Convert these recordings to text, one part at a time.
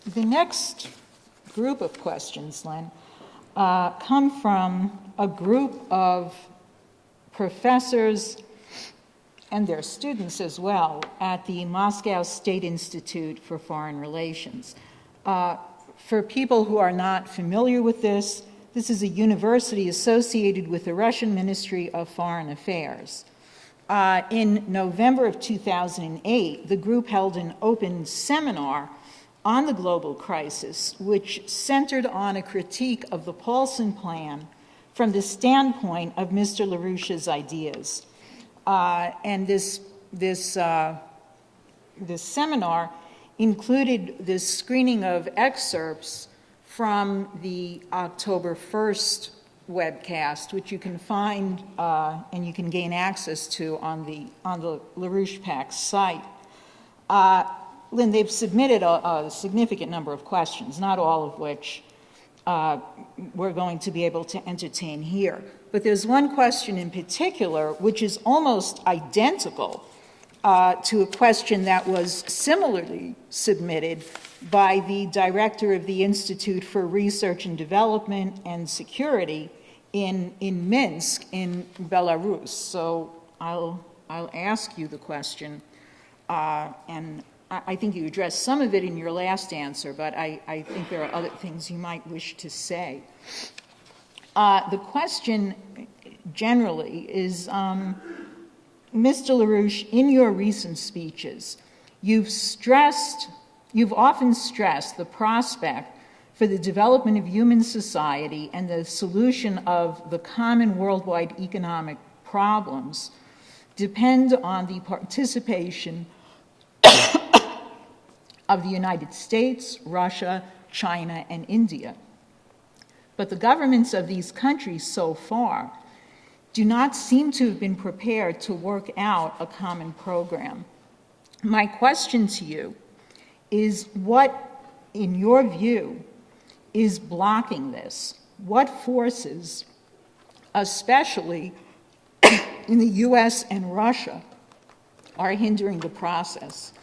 The next group of questions, Len, come from a group of professors and their students as well at the Moscow State Institute for Foreign Relations. For people who are not familiar with this is a university associated with the Russian Ministry of Foreign Affairs. In November of 2008, the group held an open seminar on the global crisis, which centered on a critique of the Paulson Plan from the standpoint of Mr. LaRouche's ideas. And this seminar included this screening of excerpts from the October 1st webcast, which you can find and you can gain access to on the LaRouche PAC site. Lynn, they've submitted a significant number of questions, not all of which we're going to be able to entertain here. But there's one question in particular which is almost identical to a question that was similarly submitted by the director of the Institute for Research and Development and Security in Minsk, in Belarus. So I'll ask you the question, and I think you addressed some of it in your last answer, but I think there are other things you might wish to say. The question generally is, Mr. LaRouche, in your recent speeches, you've often stressed the prospect for the development of human society and the solution of the common worldwide economic problems depend on the participation of the United States, Russia, China, and India. But the governments of these countries so far do not seem to have been prepared to work out a common program. My question to you is, what, in your view, is blocking this? What forces, especially in the US and Russia, are hindering the process?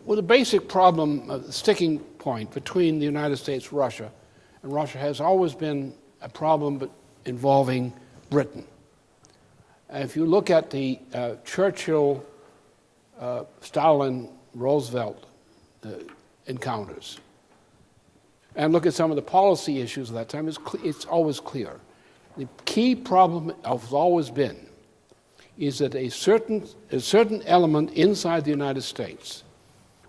Well, the basic problem, the sticking point between the United States and Russia has always been a problem involving Britain. If you look at the Churchill, Stalin, Roosevelt encounters, and look at some of the policy issues at that time, it's always clear. The key problem has always been is that a certain element inside the United States,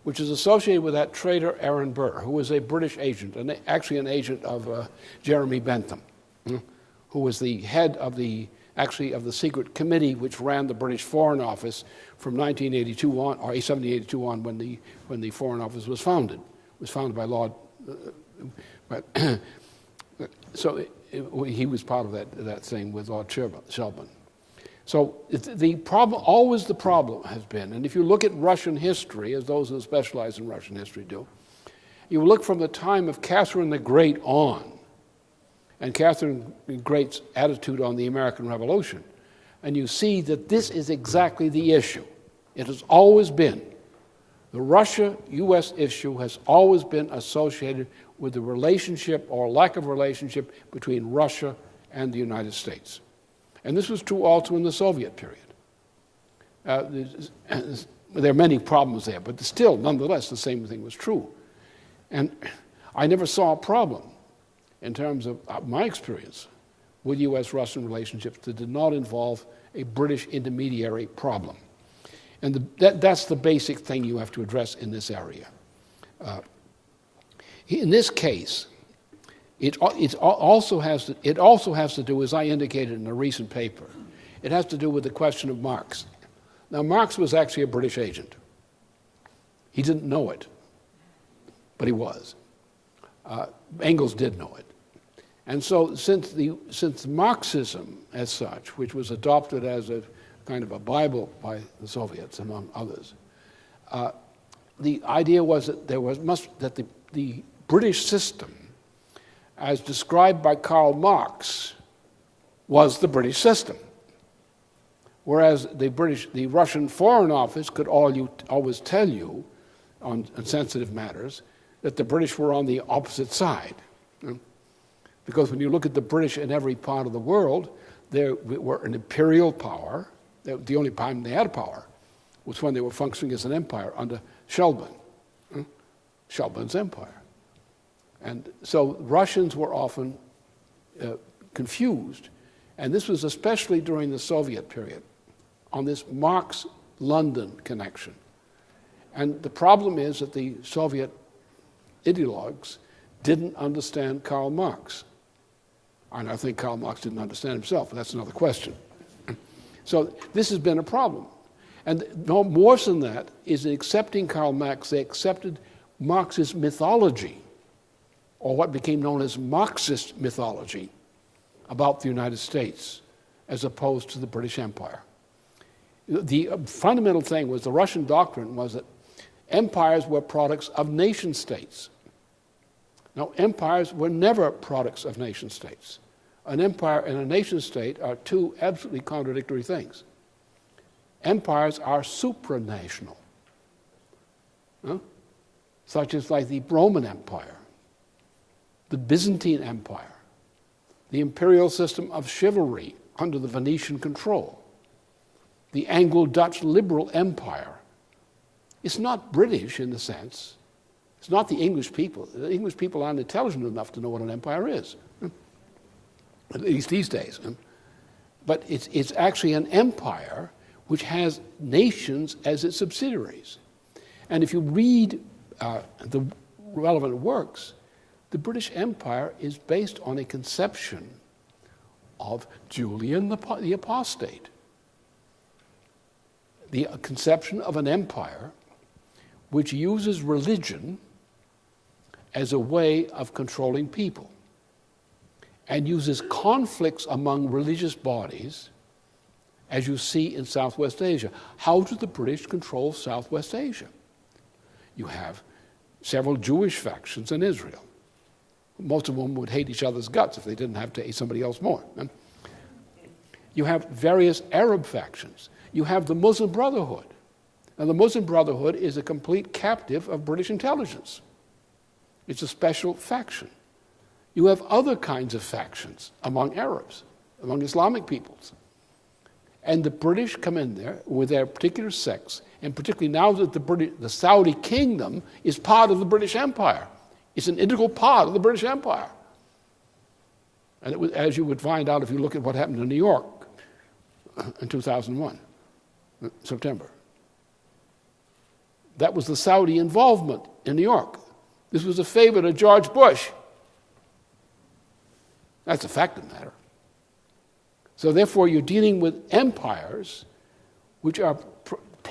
which is associated with that traitor Aaron Burr, who was a British agent, and actually an agent of Jeremy Bentham, who was the head of the secret committee which ran the British Foreign Office from 1982 on, or 1782 on, when the Foreign Office was founded. It was founded by Lord. So he was part of that thing with Lord Shelburne. So the problem has been, and if you look at Russian history, as those who specialize in Russian history do, you look from the time of Catherine the Great on, and Catherine the Great's attitude on the American Revolution, and you see that this is exactly the issue. It has always been. The Russia-U.S. issue has always been associated with the relationship or lack of relationship between Russia and the United States. And this was true also in the Soviet period. There are many problems there, but still, nonetheless, the same thing was true. And I never saw a problem in terms of my experience with U.S.-Russian relationships that did not involve a British intermediary problem. And that's the basic thing you have to address in this area. In this case, it also has to do, as I indicated in a recent paper, it has to do with the question of Marx. Now, Marx was actually a British agent. He didn't know it, but he was. Engels did know it. And so since Marxism as such, which was adopted as a kind of a Bible by the Soviets, among others, the idea was that the British system, as described by Karl Marx, was the British system. Whereas the Russian Foreign Office could always tell you on sensitive matters, that the British were on the opposite side. Because when you look at the British in every part of the world, they were an imperial power. The only time they had power was when they were functioning as an empire under Shelban, Shelban's empire. And so Russians were often confused, and this was especially during the Soviet period, on this Marx-London connection. And the problem is that the Soviet ideologues didn't understand Karl Marx. And I think Karl Marx didn't understand himself, but that's another question. So this has been a problem. And no more than that is in accepting Karl Marx, they accepted Marx's mythology, or what became known as Marxist mythology, about the United States, as opposed to the British Empire. The fundamental thing was the Russian doctrine was that empires were products of nation states. Now, empires were never products of nation states. An empire and a nation state are two absolutely contradictory things. Empires are supranational, such as like the Roman Empire, the Byzantine Empire, the imperial system of chivalry under the Venetian control, the Anglo-Dutch liberal empire. It's not British in the sense. It's not the English people. The English people aren't intelligent enough to know what an empire is, at least these days. But it's actually an empire which has nations as its subsidiaries. And if you read the relevant works, the British Empire is based on a conception of Julian the Apostate. The conception of an empire which uses religion as a way of controlling people and uses conflicts among religious bodies, as you see in Southwest Asia. How do the British control Southwest Asia? You have several Jewish factions in Israel. Most of them would hate each other's guts if they didn't have to hate somebody else more. You have various Arab factions. You have the Muslim Brotherhood. Now, the Muslim Brotherhood is a complete captive of British intelligence. It's a special faction. You have other kinds of factions among Arabs, among Islamic peoples. And the British come in there with their particular sects, and particularly now that the Saudi kingdom is part of the British Empire. It's an integral part of the British Empire. And it was, as you would find out if you look at what happened in New York in 2001, September. That was the Saudi involvement in New York. This was a favor to George Bush. That's a fact of the matter. So therefore, you're dealing with empires which are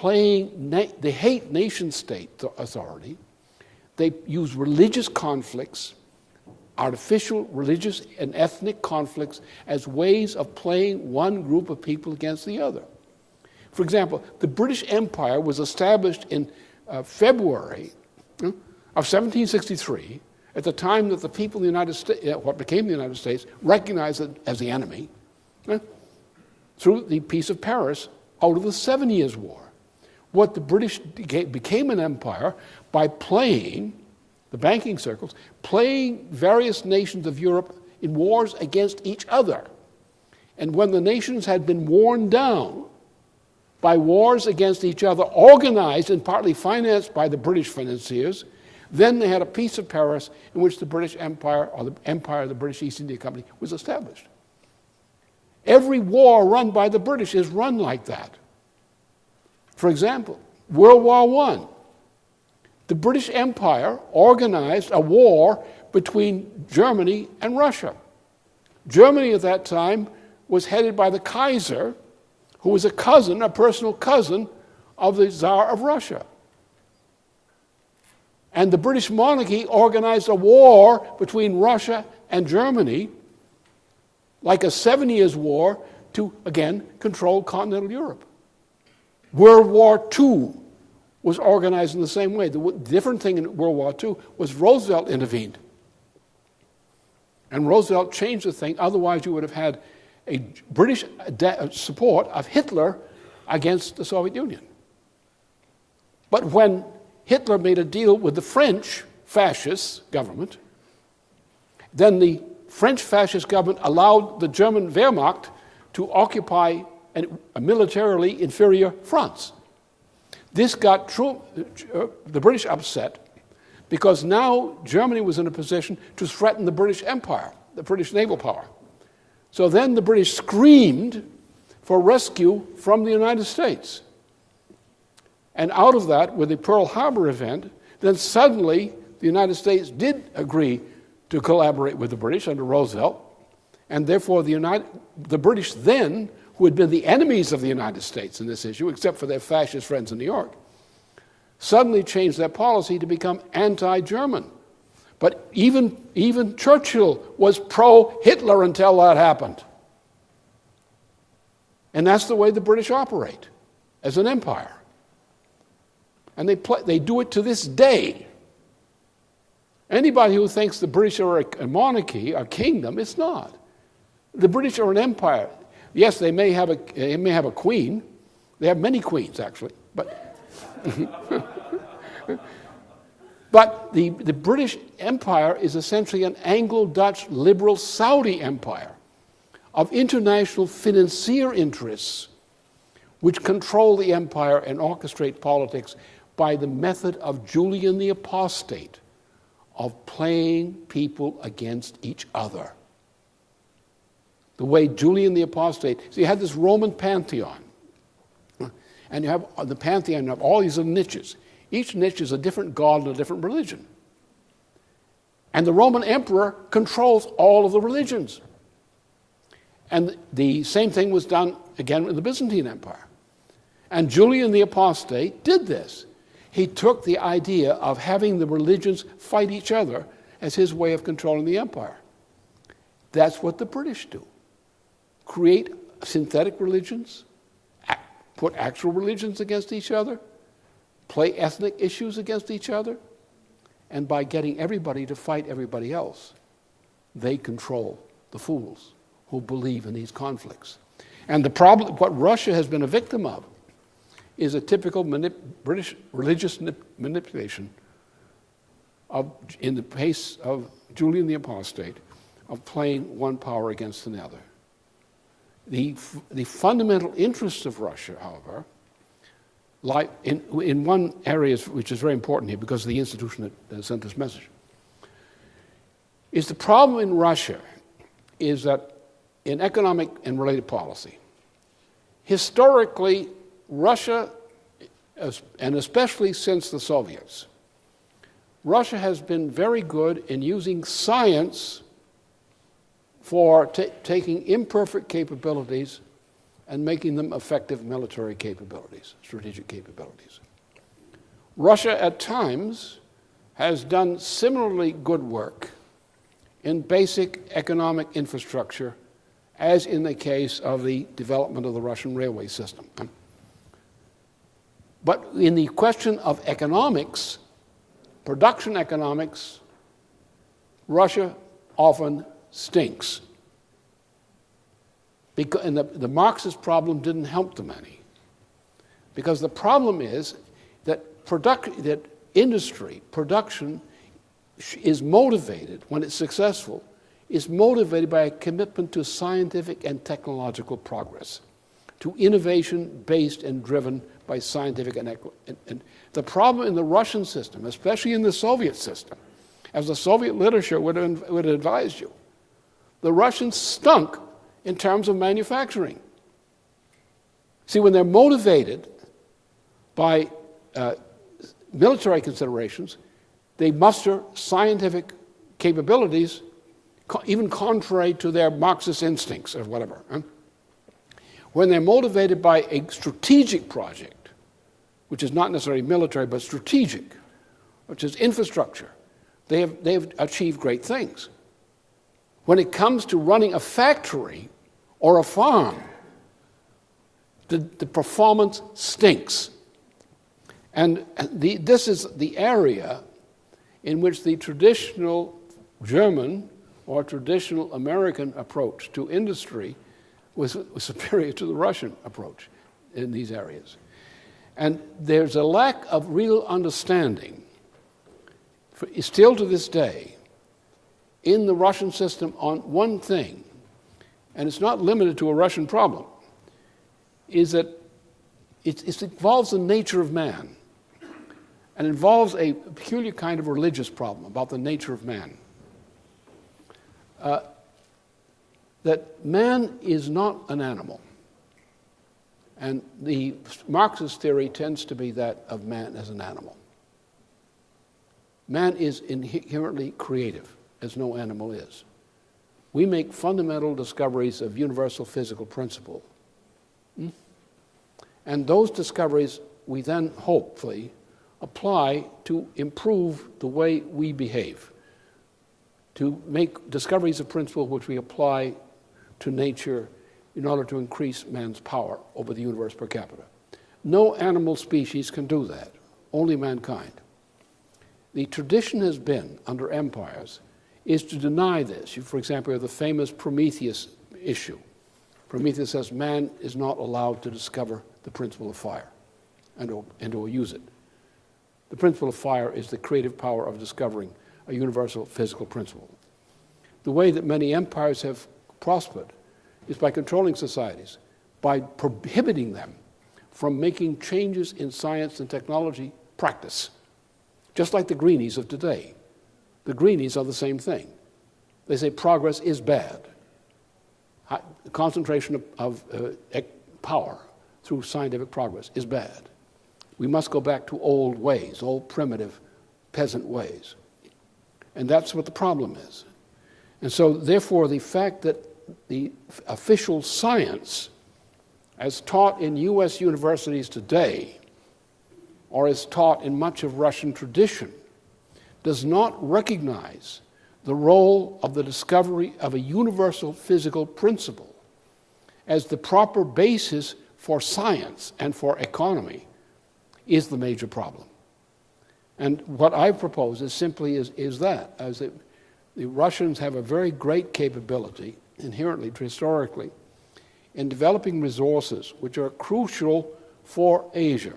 they hate nation-state authority. They use religious conflicts, artificial religious and ethnic conflicts, as ways of playing one group of people against the other. For example, the British Empire was established in February of 1763, at the time that the people of the United States, what became the United States, recognized it as the enemy, through the Peace of Paris out of the 7 Years' War. What the British became an empire by playing, the banking circles, playing various nations of Europe in wars against each other. And when the nations had been worn down by wars against each other, organized and partly financed by the British financiers, then they had a Peace of Paris in which the British Empire, or the Empire of the British East India Company, was established. Every war run by the British is run like that. For example, World War I. The British Empire organized a war between Germany and Russia. Germany at that time was headed by the Kaiser, who was a personal cousin of the Tsar of Russia. And the British monarchy organized a war between Russia and Germany, like a 7 Years' War, to, again, control continental Europe. World War II was organized in the same way. The different thing in World War II was Roosevelt intervened. And Roosevelt changed the thing. Otherwise, you would have had a British support of Hitler against the Soviet Union. But when Hitler made a deal with the French fascist government. Then the French fascist government allowed the German Wehrmacht to occupy a militarily inferior France. This got the British upset because now Germany was in a position to threaten the British Empire, the British naval power. So then the British screamed for rescue from the United States. And out of that, with the Pearl Harbor event, then suddenly the United States did agree to collaborate with the British under Roosevelt, and therefore the British then, who had been the enemies of the United States in this issue, except for their fascist friends in New York, suddenly changed their policy to become anti-German. But even Churchill was pro-Hitler until that happened. And that's the way the British operate, as an empire. And they do it to this day. Anybody who thinks the British are a monarchy, a kingdom, it's not. The British are an empire. Yes, they may have a queen. They have many queens, actually. But the British Empire is essentially an Anglo-Dutch liberal Saudi empire of international financier interests which control the empire and orchestrate politics by the method of Julian the Apostate, of playing people against each other. The way Julian the Apostate, so you had this Roman pantheon, and you have the pantheon, you have all these little niches. Each niche is a different god and a different religion. And the Roman emperor controls all of the religions. And the same thing was done again in the Byzantine Empire. And Julian the Apostate did this. He took the idea of having the religions fight each other as his way of controlling the empire. That's what the British do. Create synthetic religions, put actual religions against each other, play ethnic issues against each other, and by getting everybody to fight everybody else, they control the fools who believe in these conflicts. And the problem, what Russia has been a victim of, is a typical British religious manipulation in the pace of Julian the Apostate, of playing one power against another. The fundamental interests of Russia, however, lie in one area which is very important here because of the institution that sent this message, is the problem in Russia is that in economic and related policy, historically, Russia, and especially since the Soviets, Russia has been very good in using science for taking imperfect capabilities and making them effective military capabilities, strategic capabilities. Russia, at times, has done similarly good work in basic economic infrastructure, as in the case of the development of the Russian railway system. But in the question of economics, production economics, Russia often stinks. And the Marxist problem didn't help them any. Because the problem is that industry, production, is motivated, when it's successful, is motivated by a commitment to scientific and technological progress, to innovation based and driven by scientific and the problem in the Russian system, especially in the Soviet system, as the Soviet literature would advise you, the Russians stunk in terms of manufacturing. See, when they're motivated by military considerations, they muster scientific capabilities even contrary to their Marxist instincts or whatever. When they're motivated by a strategic project, which is not necessarily military but strategic, which is infrastructure, they have achieved great things. When it comes to running a factory or a farm, the performance stinks. And this is the area in which the traditional German or traditional American approach to industry was superior to the Russian approach in these areas. And there's a lack of real understanding, still to this day, in the Russian system on one thing, and it's not limited to a Russian problem, is that it involves the nature of man, and involves a peculiar kind of religious problem about the nature of man. That man is not an animal. And the Marxist theory tends to be that of man as an animal. Man is inherently creative, as no animal is. We make fundamental discoveries of universal physical principle. And those discoveries we then hopefully apply to improve the way we behave, to make discoveries of principle which we apply to nature in order to increase man's power over the universe per capita. No animal species can do that, only mankind. The tradition has been, under empires, is to deny this. You, for example, have the famous Prometheus issue. Prometheus says man is not allowed to discover the principle of fire and to use it. The principle of fire is the creative power of discovering a universal physical principle. The way that many empires have prospered is by controlling societies, by prohibiting them from making changes in science and technology practice, just like the Greenies of today. The Greenies are the same thing. They say progress is bad. Concentration of power through scientific progress is bad. We must go back to old ways, old primitive peasant ways. And that's what the problem is. And so, therefore, the fact that the official science, as taught in U.S. universities today, or as taught in much of Russian tradition, does not recognize the role of the discovery of a universal physical principle as the proper basis for science and for economy is the major problem. And what I propose is simply that, as the Russians have a very great capability, inherently, historically, in developing resources which are crucial for Asia.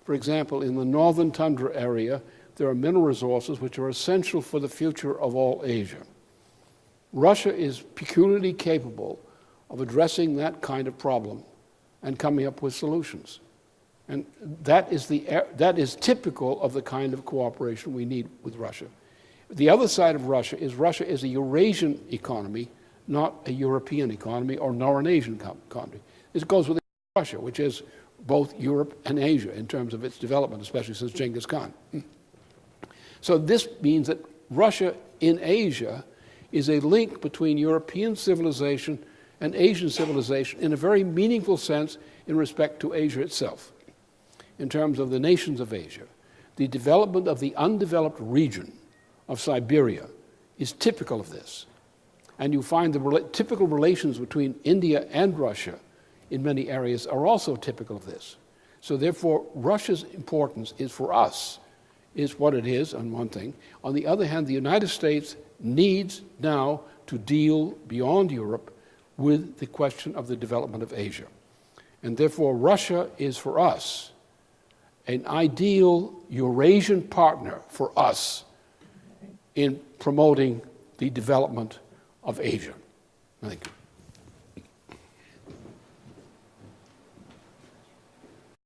For example, in the northern tundra area, there are mineral resources which are essential for the future of all Asia. Russia is peculiarly capable of addressing that kind of problem and coming up with solutions. And that is typical of the kind of cooperation we need with Russia. The other side of Russia is a Eurasian economy, not a European economy or nor an Asian economy. This goes with Russia, which is both Europe and Asia in terms of its development, especially since Genghis Khan. So this means that Russia in Asia is a link between European civilization and Asian civilization in a very meaningful sense in respect to Asia itself. In terms of the nations of Asia, the development of the undeveloped region of Siberia is typical of this. And you find the typical relations between India and Russia in many areas are also typical of this. So therefore, Russia's importance is for us, is what it is on one thing. On the other hand, the United States needs now to deal beyond Europe with the question of the development of Asia. And therefore, Russia is for us an ideal Eurasian partner for us in promoting the development of Asia. Thank you.